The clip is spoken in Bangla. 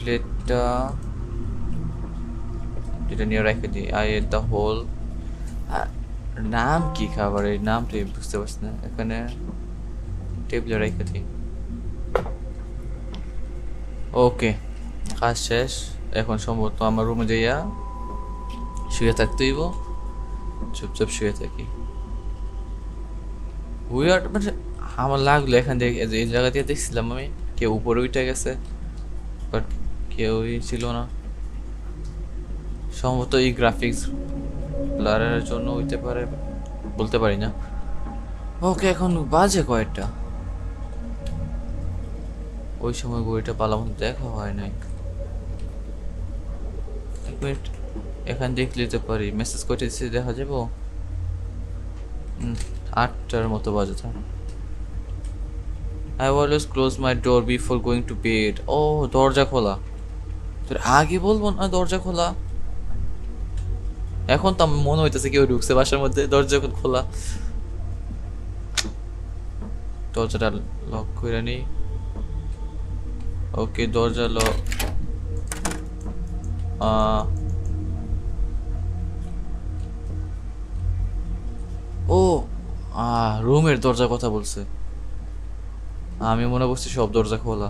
প্লেটটা যেটা নিয়ে রেখে দিই। I ate the whole. নাম কি খাবারের নামটা বুঝতে পারছি না। এখানে টেবিলে রেখে দিই। ওকে, কাজ শেষ। এখন সম্ভবত আমার রুমে যাইয়া শুয়ে থাকতেইব। চুপচাপ শুয়ে থাকি। উইয়ার্ড মানে আমার লাগলো এখান থেকে এই জায়গা দিয়ে দেখছিলাম আমি কেউ উপরে উঠে গেছে, বাট কেউই ছিল না। সম্ভবত এই গ্রাফিক্স ব্লারের জন্য হইতে পারে, বলতে পারি না। ওকে, এখন বাজে কয়টা? ওই সময় ঘড়িটা পালা মতো দেখা হয় নাই। এক মিনিট, এখান দেখলে যেতে পারি। মেসেজ করে দিচ্ছি, দেখা যাবো। 8টার মতো বাজে থাক। I always close my door before going to bed. ও দরজা খোলা। তোর আগে বলবো না দরজা খোলা? এখন তো আমার মনে হইতেছে কেউ ঢুকছে বাসার মধ্যে, দরজা যখন খোলা। দরজাটা লক করে নি। ওকে, দরজা লক। ও রুমের দরজার কথা বলছে। আমি মনে করছি সব দরজা খোলা।